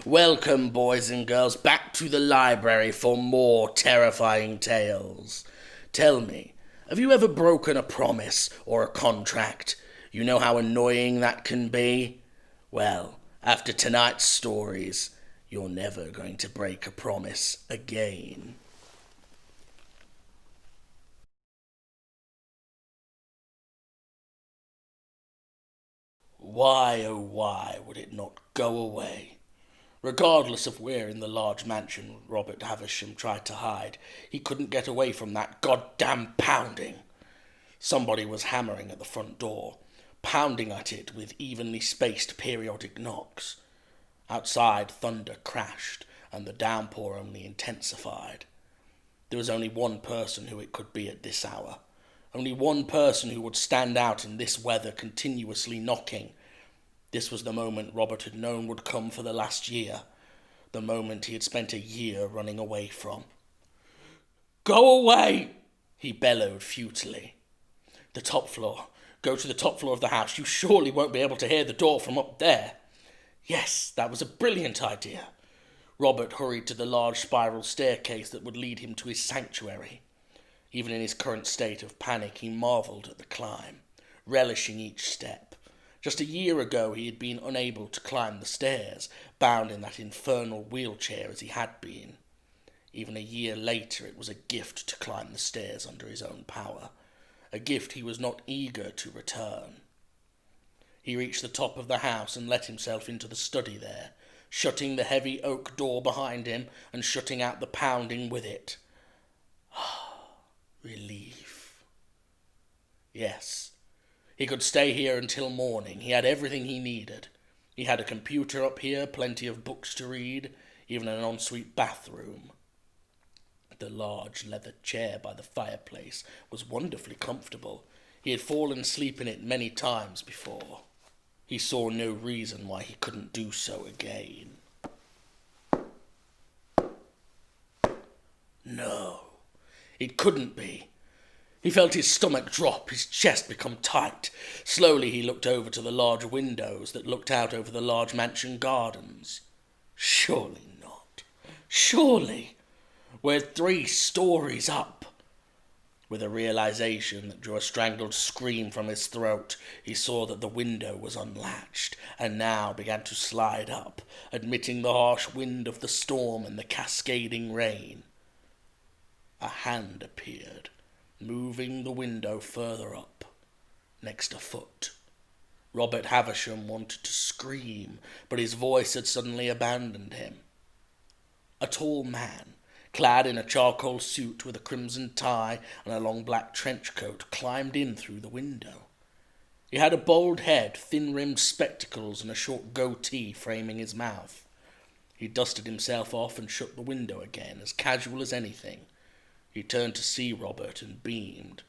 Welcome, boys and girls, back to the library for more terrifying tales. Tell me, have you ever broken a promise or a contract? You know how annoying that can be? Well, after tonight's stories, you're never going to break a promise again. Why, oh why, would it not go away? Regardless of where in the large mansion Robert Havisham tried to hide, he couldn't get away from that goddamn pounding. Somebody was hammering at the front door, pounding at it with evenly spaced periodic knocks. Outside, thunder crashed, and the downpour only intensified. There was only one person who it could be at this hour. Only one person who would stand out in this weather continuously knocking. This was the moment Robert had known would come for the last year. The moment he had spent a year running away from. "Go away!" he bellowed futilely. "The top floor. Go to the top floor of the house. You surely won't be able to hear the door from up there." Yes, that was a brilliant idea. Robert hurried to the large spiral staircase that would lead him to his sanctuary. Even in his current state of panic, he marvelled at the climb, relishing each step. Just a year ago he had been unable to climb the stairs, bound in that infernal wheelchair as he had been. Even a year later it was a gift to climb the stairs under his own power, a gift he was not eager to return. He reached the top of the house and let himself into the study there, shutting the heavy oak door behind him and shutting out the pounding with it. Relief. Yes. He could stay here until morning. He had everything he needed. He had a computer up here, plenty of books to read, even an ensuite bathroom. The large leather chair by the fireplace was wonderfully comfortable. He had fallen asleep in it many times before. He saw no reason why he couldn't do so again. No, it couldn't be. He felt his stomach drop, his chest become tight. Slowly he looked over to the large windows that looked out over the large mansion gardens. Surely not. Surely. We're 3 stories up. With a realization that drew a strangled scream from his throat, he saw that the window was unlatched, and now began to slide up, admitting the harsh wind of the storm and the cascading rain. A hand appeared, moving the window further up, next a foot. Robert Havisham wanted to scream, but his voice had suddenly abandoned him. A tall man, clad in a charcoal suit with a crimson tie and a long black trench coat, climbed in through the window. He had a bald head, thin-rimmed spectacles, and a short goatee framing his mouth. He dusted himself off and shut the window again, as casual as anything. He turned to see Robert and beamed.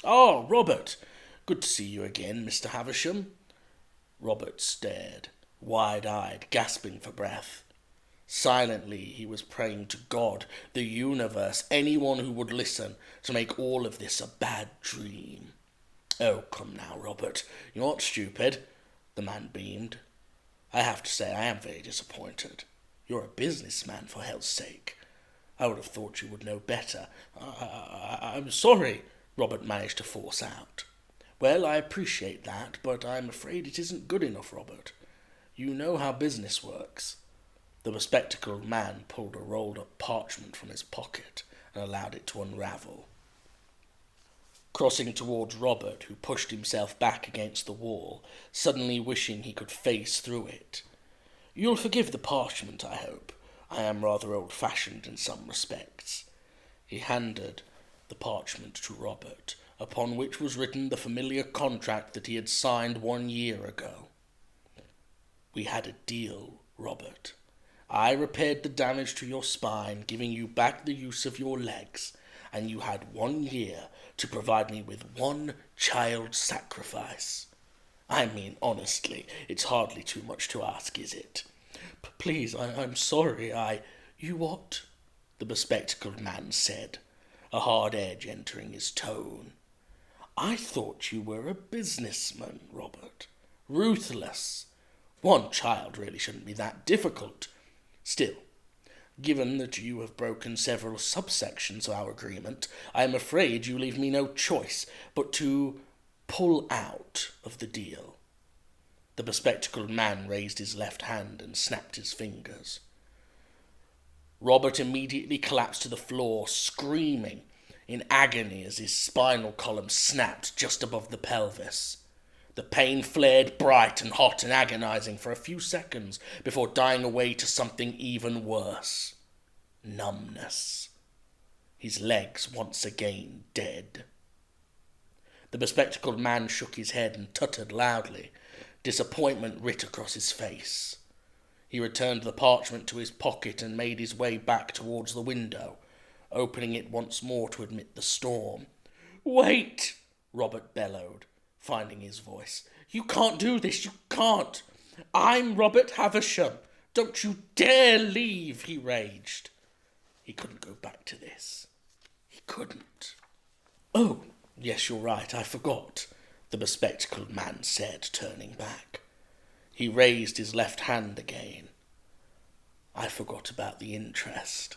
"Oh, Robert! Good to see you again, Mr. Havisham." Robert stared, wide-eyed, gasping for breath. Silently he was praying to God, the universe, anyone who would listen, to make all of this a bad dream. "Oh, come now, Robert. You're not stupid," the man beamed. "I have to say I am very disappointed. You're a businessman, for hell's sake. I would have thought you would know better." I'm sorry," Robert managed to force out. "Well, I appreciate that, but I'm afraid it isn't good enough, Robert. You know how business works." The bespectacled man pulled a rolled-up parchment from his pocket and allowed it to unravel. Crossing towards Robert, who pushed himself back against the wall, suddenly wishing he could face through it. "You'll forgive the parchment, I hope. I am rather old-fashioned in some respects." He handed the parchment to Robert, upon which was written the familiar contract that he had signed 1 year ago. "We had a deal, Robert. I repaired the damage to your spine, giving you back the use of your legs, and you had 1 year to provide me with 1 child sacrifice. I mean, honestly, it's hardly too much to ask, is it? Please, I'm sorry, You what? The bespectacled man said, a hard edge entering his tone. I thought you were a businessman, Robert. Ruthless. One child really shouldn't be that difficult. Still, given that you have broken several subsections of our agreement, I am afraid you leave me no choice but to pull out of the deal. The bespectacled man raised his left hand and snapped his fingers. Robert immediately collapsed to the floor, screaming in agony as his spinal column snapped just above the pelvis. The pain flared bright and hot and agonizing for a few seconds before dying away to something even worse. Numbness. His legs once again dead. The bespectacled man shook his head and tuttered loudly. Disappointment writ across his face. He returned the parchment to his pocket and made his way back towards the window, opening it once more to admit the storm. "Wait!" Robert bellowed, finding his voice. "You can't do this, you can't! I'm Robert Havisham! Don't you dare leave!" he raged. He couldn't go back to this. He couldn't. "Oh, yes, you're right, I forgot," the bespectacled man said, turning back. He raised his left hand again. "I forgot about the interest."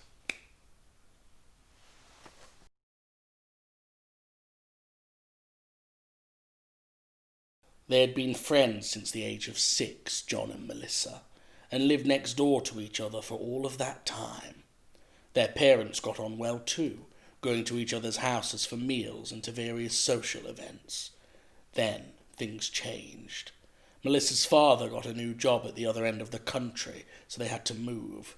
They had been friends since the age of 6, John and Melissa, and lived next door to each other for all of that time. Their parents got on well too, going to each other's houses for meals and to various social events. Then things changed. Melissa's father got a new job at the other end of the country, so they had to move.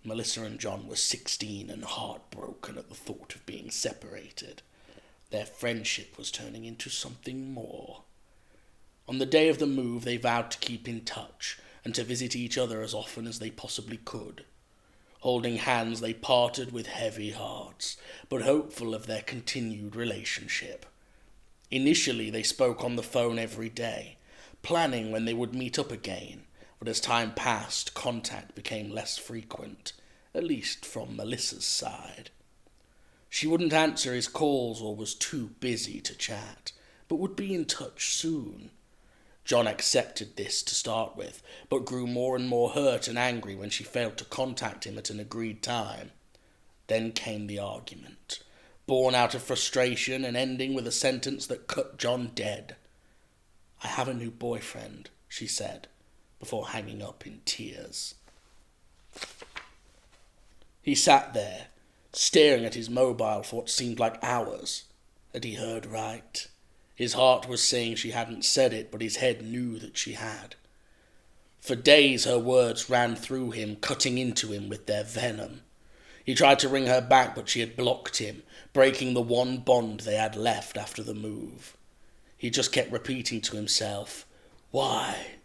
Melissa and John were 16 and heartbroken at the thought of being separated. Their friendship was turning into something more. On the day of the move, they vowed to keep in touch and to visit each other as often as they possibly could. Holding hands, they parted with heavy hearts, but hopeful of their continued relationship. Initially, they spoke on the phone every day, planning when they would meet up again, but as time passed, contact became less frequent, at least from Melissa's side. She wouldn't answer his calls or was too busy to chat, but would be in touch soon. John accepted this to start with, but grew more and more hurt and angry when she failed to contact him at an agreed time. Then came the argument, born out of frustration and ending with a sentence that cut John dead. "I have a new boyfriend," she said, before hanging up in tears. He sat there, staring at his mobile for what seemed like hours. Had he heard right? His heart was saying she hadn't said it, but his head knew that she had. For days her words ran through him, cutting into him with their venom. He tried to ring her back, but she had blocked him, breaking the one bond they had left after the move. He just kept repeating to himself, "Why?"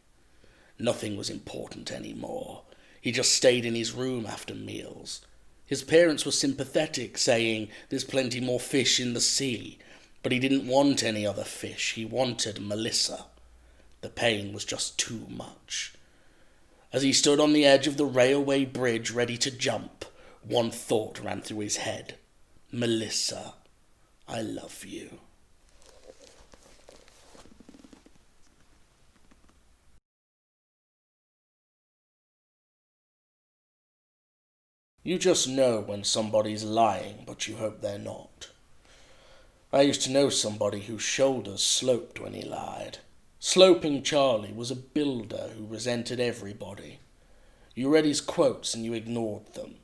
Nothing was important anymore. He just stayed in his room after meals. His parents were sympathetic, saying, "There's plenty more fish in the sea," but he didn't want any other fish. He wanted Melissa. The pain was just too much. As he stood on the edge of the railway bridge ready to jump, one thought ran through his head. "Melissa, I love you." You just know when somebody's lying, but you hope they're not. I used to know somebody whose shoulders sloped when he lied. Sloping Charlie was a builder who resented everybody. You read his quotes and you ignored them.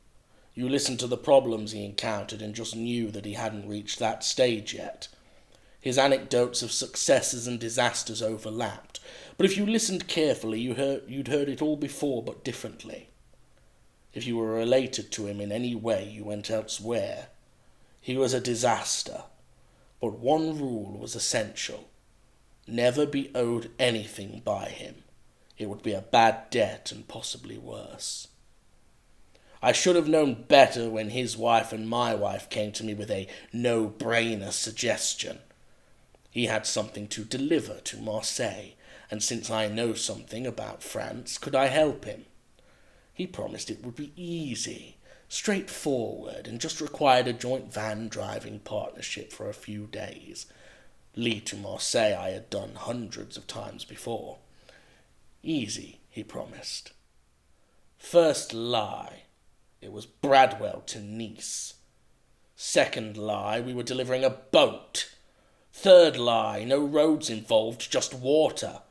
You listened to the problems he encountered and just knew that he hadn't reached that stage yet. His anecdotes of successes and disasters overlapped, but if you listened carefully, you'd heard it all before but differently. If you were related to him in any way, you went elsewhere. He was a disaster. But one rule was essential. Never be owed anything by him. It would be a bad debt and possibly worse. I should have known better when his wife and my wife came to me with a no-brainer suggestion. He had something to deliver to Marseille, and since I know something about France, could I help him? He promised it would be easy, straightforward, and just required a joint van driving partnership for a few days. Lille to Marseille I had done hundreds of times before. Easy, he promised. First lie, it was Bradwell to Nice. Second lie, we were delivering a boat. Third lie, no roads involved, just water.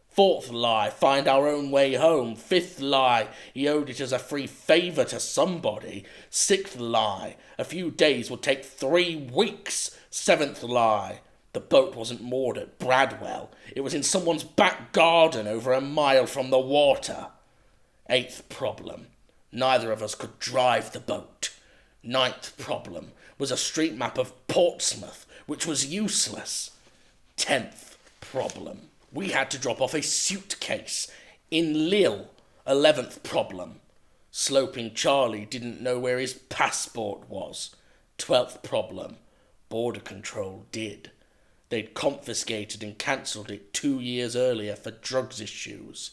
Fourth lie, find our own way home. Fifth lie, he owed it as a free favour to somebody. Sixth lie, a few days would take 3 weeks. Seventh lie, the boat wasn't moored at Bradwell. It was in someone's back garden over a mile from the water. Eighth problem, neither of us could drive the boat. Ninth problem was a street map of Portsmouth, which was useless. 10th problem, we had to drop off a suitcase in Lille. 11th problem, Sloping Charlie didn't know where his passport was. 12th problem, Border Control did. They'd confiscated and cancelled it 2 years earlier for drugs issues.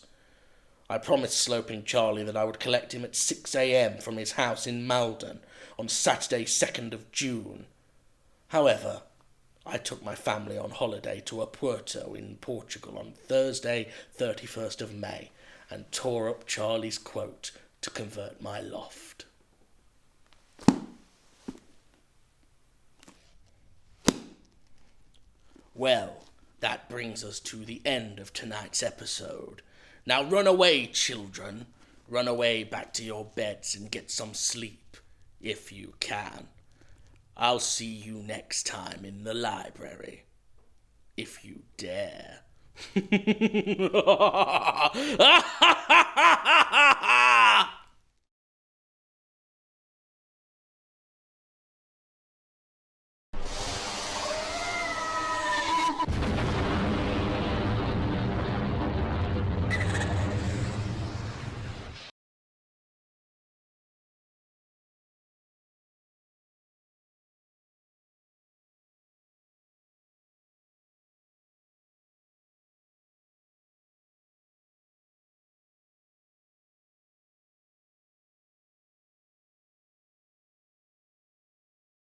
I promised Sloping Charlie that I would collect him at 6 a.m. from his house in Malden on Saturday, 2nd of June. However, I took my family on holiday to a Puerto in Portugal on Thursday, 31st of May, and tore up Charlie's quote to convert my loft. Well, that brings us to the end of tonight's episode. Now run away, children. Run away back to your beds and get some sleep, if you can. I'll see you next time in the library, if you dare.